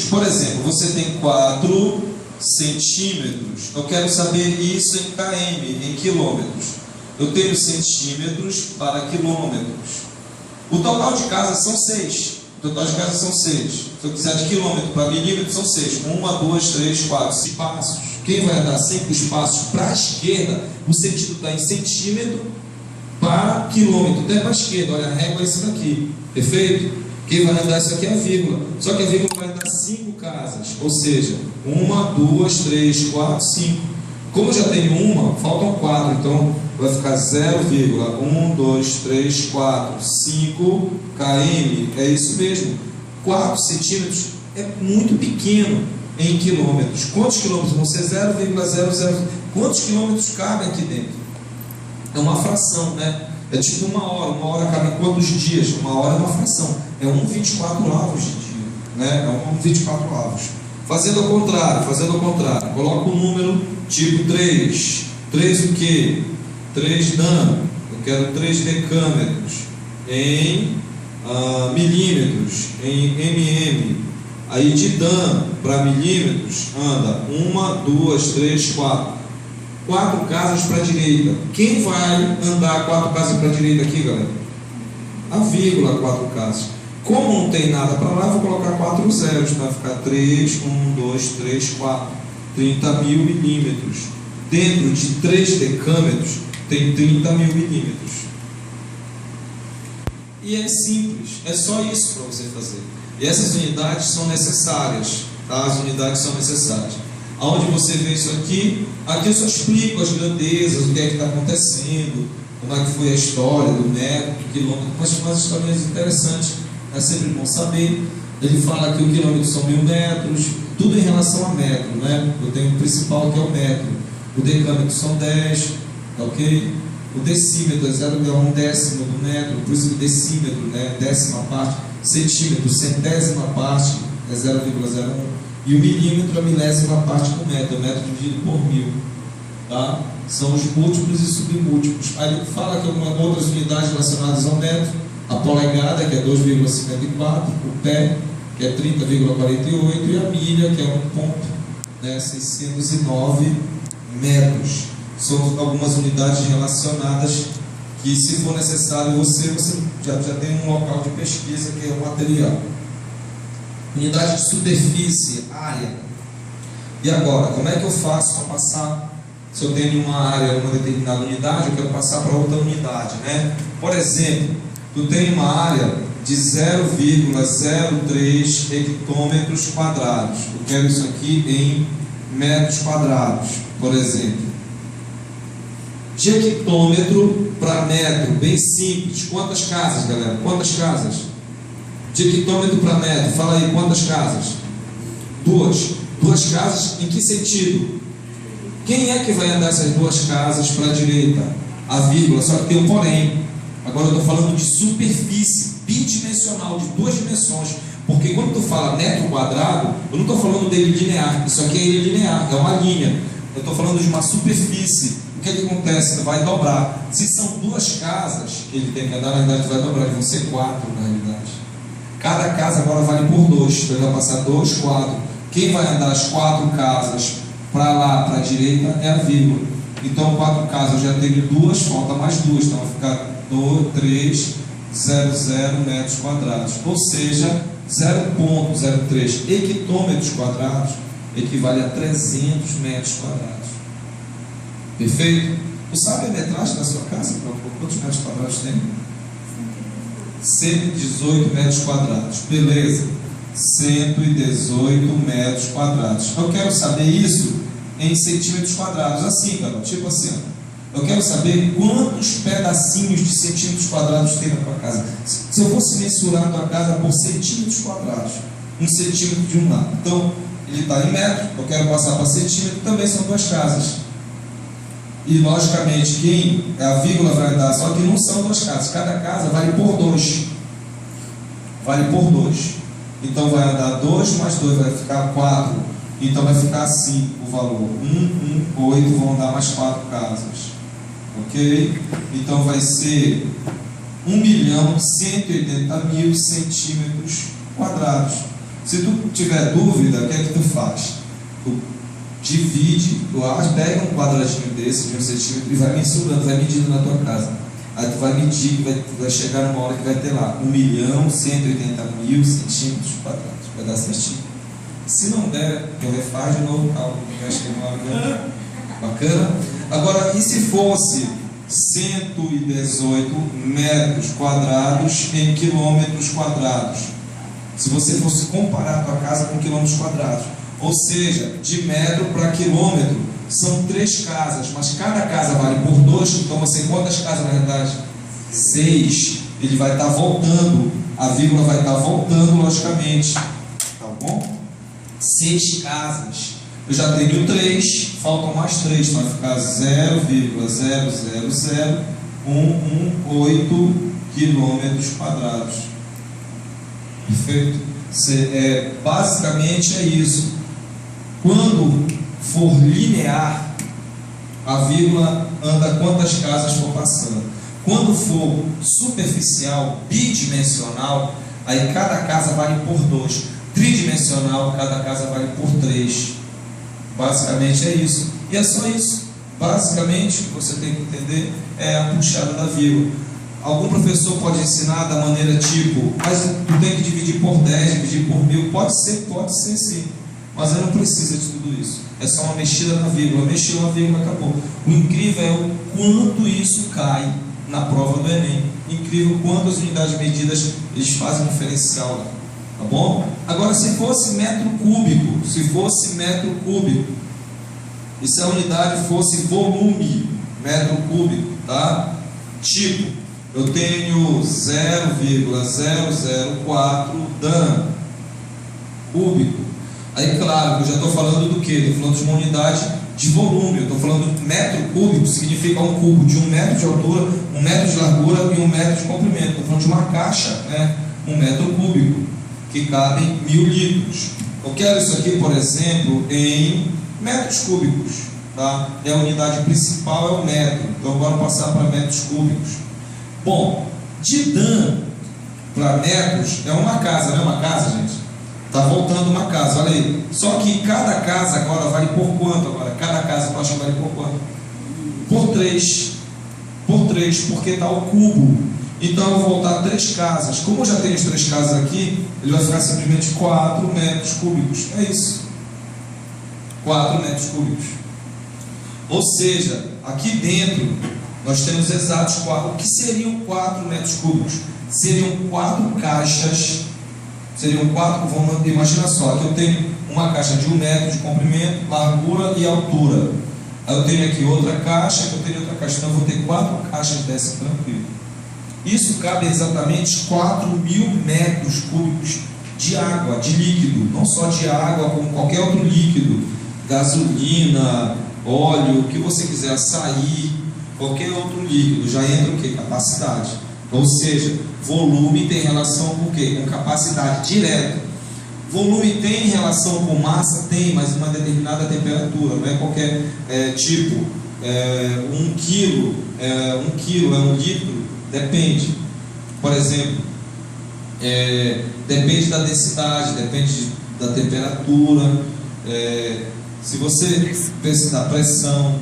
Por exemplo, você tem 4 centímetros. Eu quero saber isso em km, em quilômetros. Eu tenho centímetros para quilômetros. O total de casas são 6. O total de casas são 6. Se eu quiser de quilômetro para milímetro, são 6. 1, 2, 3, 4, 5 passos. Quem vai andar sempre os passos para a esquerda, o sentido está em centímetro para quilômetro. Até para a esquerda, olha, a régua é isso daqui. Perfeito? Quem vai andar isso aqui é a vírgula. Só que a vírgula vai andar 5 casas. Ou seja, 1, 2, 3, 4, 5. Como eu já tenho uma, faltam 4. Então vai ficar 0,1, 2, 3, 4, 5 km. É isso mesmo. 4 centímetros é muito pequeno em quilômetros. Quantos quilômetros vão ser? 0,00. Quantos quilômetros cabem aqui dentro? É uma fração, né? É tipo uma hora cabe em quantos dias? Uma hora é uma fração, é 1,24 avos de dia, né? É 1,24 avos. Fazendo ao contrário, coloca um número tipo 3. 3 o quê? 3 Dan, eu quero 3 decâmetros em milímetros, em mm. Aí de Dan para milímetros anda 1, 2, 3, 4. 4 casas para a direita. Quem vai andar 4 casas para a direita aqui, galera? A vírgula 4 casas. Como não tem nada para lá, eu vou colocar 4 zeros. Vai ficar 3, 1, 2, 3, 4. 30 mil milímetros. Dentro de 3 decâmetros tem 30 mil milímetros. E é simples. É só isso para você fazer. E essas unidades são necessárias. Tá? As unidades são necessárias. Aonde você vê isso aqui, aqui eu só explico as grandezas, o que é que está acontecendo, como é que foi a história do metro, do quilômetro, mas umas histórias interessantes, é sempre bom saber. Ele fala que o quilômetro são 1000 metros, tudo em relação a metro, né? Eu tenho o principal que é o metro, o decâmetro são 10, tá ok? O decímetro é 0,1 décimo do metro, por isso que decímetro, né? Décima parte, centímetro, centésima parte é 0,01. E o milímetro é a milésima parte do metro, é o metro dividido por 1000. Tá? São os múltiplos e submúltiplos. Aí ele fala que algumas outras unidades relacionadas ao metro, a polegada, que é 2,54, o pé, que é 30,48, e a milha, que é 609 metros. São algumas unidades relacionadas que, se for necessário, você já tem um local de pesquisa que é o material. Unidade de superfície, área. E agora, como é que eu faço para passar? Se eu tenho uma área, uma determinada unidade, eu quero passar para outra unidade, né? Por exemplo, tu tem uma área de 0,03 hectômetros quadrados. Eu quero isso aqui em metros quadrados, por exemplo. De hectômetro para metro, bem simples. Quantas casas, galera? Quantas casas? De hectômetro para metro, fala aí, quantas casas? 2. 2 casas, em que sentido? Quem é que vai andar essas 2 casas para a direita? A vírgula, só que tem um porém. Agora eu estou falando de superfície bidimensional, de 2 dimensões. Porque quando tu fala metro quadrado, eu não estou falando dele linear. Isso aqui é linear, é uma linha. Eu estou falando de uma superfície. O que é que acontece? Ele vai dobrar. Se são 2 casas que ele tem que andar, na realidade vai dobrar, vão ser 4 na realidade. Cada casa agora vale por 2, então ele vai passar 2 quadros. Quem vai andar as 4 casas para lá, para a direita, é a vírgula. Então 4 casas eu já tenho 2, falta mais 2, então vai ficar 300 metros quadrados. Ou seja, 0,03 hectômetros quadrados equivale a 300 metros quadrados. Perfeito? Tu sabe a metragem da sua casa? Quantos metros quadrados tem? 118 metros quadrados. Beleza. 118 metros quadrados. Eu quero saber isso em centímetros quadrados. Assim, cara. Tipo assim. Eu quero saber quantos pedacinhos de centímetros quadrados tem na tua casa. Se eu fosse mensurar a tua casa por centímetros quadrados, 1 centímetro de um lado. Então, ele está em metro. Eu quero passar para centímetro. Também são 2 casas. E logicamente quem a vírgula vai dar, só que não são 2 casas, cada casa vale por 2. Vale por 2. Então vai andar 2 mais 2, vai ficar 4. Então vai ficar assim o valor. 8, vão dar mais 4 casas. Ok? Então vai ser 1.180.000 centímetros quadrados. Se tu tiver dúvida, o que é que tu faz? Tu divide, tu pega um quadradinho desse de 1 centímetro e vai mensurando, vai medindo na tua casa. Aí tu vai medir, vai chegar numa hora que vai ter lá 1.180.000 centímetros quadrados. Vai dar certinho. Se não der, eu refaz de novo o cálculo. Acho que não é bacana. Agora, e se fosse 118 metros quadrados em quilômetros quadrados? Se você fosse comparar a tua casa com quilômetros quadrados, ou seja, de metro para quilômetro, são 3 casas, mas cada casa vale por 2, então você quantas casas na verdade? 6. Ele vai estar voltando, a vírgula vai estar voltando logicamente, tá bom? 6 casas. Eu já tenho 3, faltam mais 3, então vai ficar 0,000118 quilômetros quadrados. Perfeito? Basicamente é isso. Quando for linear, a vírgula anda quantas casas for passando. Quando for superficial, bidimensional, aí cada casa vale por 2. Tridimensional, cada casa vale por 3. Basicamente é isso. E é só isso. Basicamente, você tem que entender é a puxada da vírgula. Algum professor pode ensinar da maneira tipo, mas tu tem que dividir por 10, dividir por 1000. Pode ser sim. Mas ele não precisa de tudo isso. É só uma mexida na vírgula. Mexeu na vírgula, acabou. O incrível é o quanto isso cai na prova do Enem. Incrível quanto as unidades medidas eles fazem diferencial lá. Tá bom? Agora, se fosse metro cúbico, e se a unidade fosse volume, metro cúbico, tá? Tipo, eu tenho 0,004 Dan cúbico. Aí, claro, eu já estou falando do quê? Estou falando de uma unidade de volume. Eu estou falando de metro cúbico, significa um cubo de 1 metro de altura, 1 metro de largura e 1 metro de comprimento. Estou falando de uma caixa, né? 1 metro cúbico, que cabem 1000 litros. Eu quero isso aqui, por exemplo, em metros cúbicos, tá? E a unidade principal é o metro. Então, agora passar para metros cúbicos. Bom, de Dan para metros é uma casa, não é uma casa, gente? Está voltando uma casa, olha aí. Só que cada casa agora vale por quanto agora? Cada casa tu acha que vale por quanto? Por 3. Por 3, porque está o cubo. Então eu vou voltar 3 casas. Como eu já tenho as 3 casas aqui, ele vai ficar simplesmente 4 metros cúbicos. É isso. 4 metros cúbicos. Ou seja, aqui dentro nós temos exatos 4. O que seriam 4 metros cúbicos? Seriam 4 caixas. Seriam 4, vamos imaginar só, que eu tenho uma caixa de 1 metro de comprimento, largura e altura. Aí eu tenho aqui outra caixa, que eu tenho outra caixa. Então eu vou ter 4 caixas dessa tranquilo. Isso cabe exatamente 4.000 metros cúbicos de água, de líquido. Não só de água, como qualquer outro líquido. Gasolina, óleo, o que você quiser, açaí, qualquer outro líquido. Já entra o que? Capacidade. Ou seja, volume tem relação com o quê? Com capacidade direta. Volume tem relação com massa? Tem, mas uma determinada temperatura. Não é qualquer tipo. 1 quilo é 1 litro? Depende. Por exemplo, depende da densidade, depende da temperatura. Se você pensa da pressão,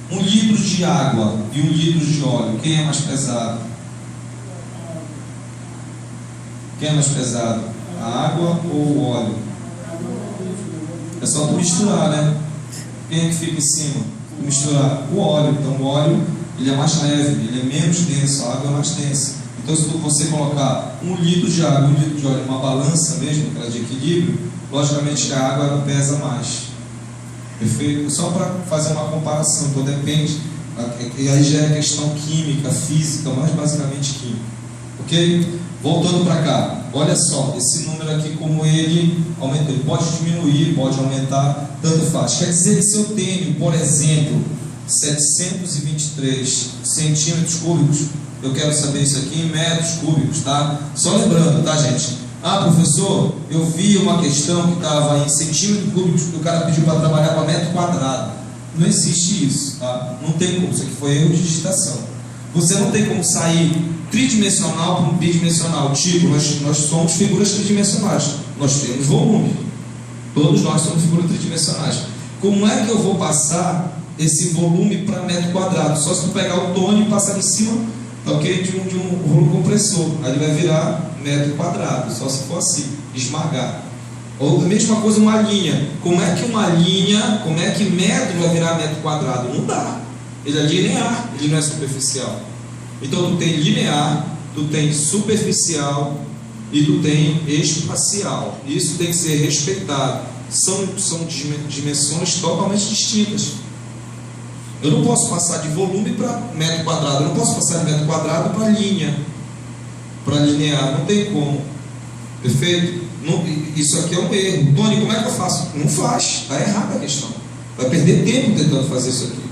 1 litro de água e 1 litro de óleo, quem é mais pesado? Quem é mais pesado? A água ou o óleo? É só tu misturar, né? Quem é que fica em cima? Tu misturar o óleo. Então o óleo ele é mais leve, ele é menos denso, a água é mais densa. Então se você colocar 1 litro de água e 1 litro de óleo numa balança mesmo, aquela de equilíbrio, logicamente a água ela pesa mais. Perfeito? Só para fazer uma comparação, então depende, e aí já é questão química, física, mas basicamente química. Ok? Voltando para cá, olha só, esse número aqui como ele aumentou, ele pode diminuir, pode aumentar, tanto faz. Quer dizer que se eu tenho, por exemplo, 723 centímetros cúbicos, eu quero saber isso aqui em metros cúbicos, tá? Só lembrando, tá, gente? Ah, professor, eu vi uma questão que estava em centímetros cúbicos que o cara pediu para trabalhar para metro quadrado. Não existe isso, tá? Não tem como, isso aqui foi erro de digitação. Você não tem como sair tridimensional para um bidimensional. Tipo, nós somos figuras tridimensionais. Nós temos volume. Todos nós somos figuras tridimensionais. Como é que eu vou passar esse volume para metro quadrado? Só se tu pegar o tônio e passar em cima, ok, de um rolo compressor. Aí ele vai virar metro quadrado. Só se for assim, esmagar. Ou a mesma coisa uma linha. Como é que metro vai virar metro quadrado? Não dá. Ele é linear, ele não é superficial. Então tu tem linear, tu tem superficial e tu tem espacial. Isso tem que ser respeitado. São dimensões totalmente distintas. Eu não posso passar de volume para metro quadrado. Eu não posso passar de metro quadrado para linha, para linear. Não tem como. Perfeito? Não, isso aqui é um erro. Tony, como é que eu faço? Não faz. Está errada a questão. Vai perder tempo tentando fazer isso aqui.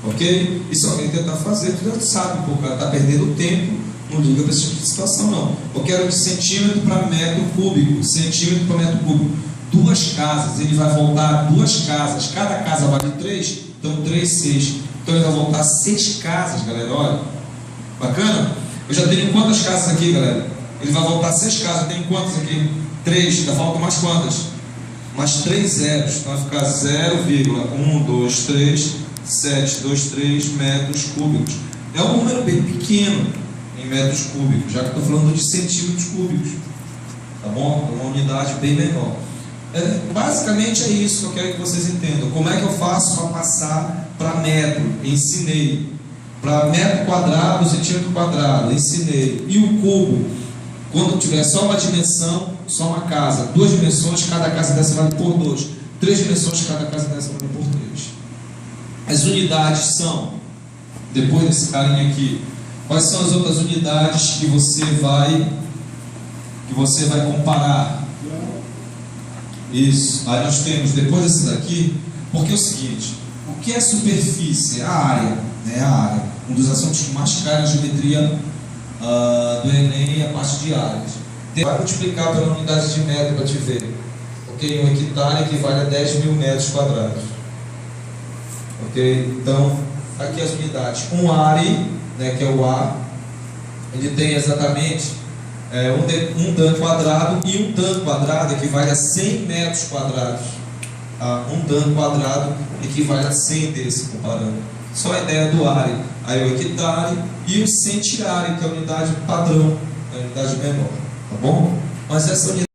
Ok? E se alguém tentar fazer, tu já sabe, pô, o cara está perdendo tempo. Não liga para esse tipo de situação, não. Eu quero de centímetro para metro cúbico. Centímetro para metro cúbico. 2 casas. Ele vai voltar 2 casas. Cada casa vale 3. Então 3, 6. Então ele vai voltar 6 casas, galera. Olha. Bacana? Eu já tenho quantas casas aqui, galera? Ele vai voltar 6 casas. Eu tenho quantas aqui? 3. Ainda faltam mais quantas? Mais 3 zeros. Então vai ficar 0,1, 2, 3, 7, 2, 3 metros cúbicos. É um número bem pequeno em metros cúbicos, já que estou falando de centímetros cúbicos. Tá bom? É uma unidade bem menor. Basicamente é isso que eu quero que vocês entendam. Como é que eu faço para passar para metro? Ensinei. Para metro quadrado, centímetro quadrado, ensinei. E o cubo? Quando tiver só uma dimensão, só uma casa. 2 dimensões, cada casa dessa vale por 2. 3 dimensões, cada casa dessa vale por 3. As unidades são, depois desse carinha aqui, quais são as outras unidades que você vai comparar? Isso. Aí nós temos, depois desse daqui, porque é o seguinte, o que é superfície? A área, né? A área. Um dos assuntos que mais cai na geometria do Enem é a parte de áreas. Vai multiplicar pela unidade de metro para te ver. Ok? Um hectare equivale a 10 mil metros quadrados. Ok? Então, aqui as unidades. Um are, né, que é o A, ele tem exatamente um dan quadrado, e um dan quadrado equivale a 100 metros quadrados. Um dan quadrado equivale a 100 desse, comparando. Só a ideia do are. Aí o hectare e o centiare, que é a unidade padrão, a unidade menor. Tá bom? Mas essa unidade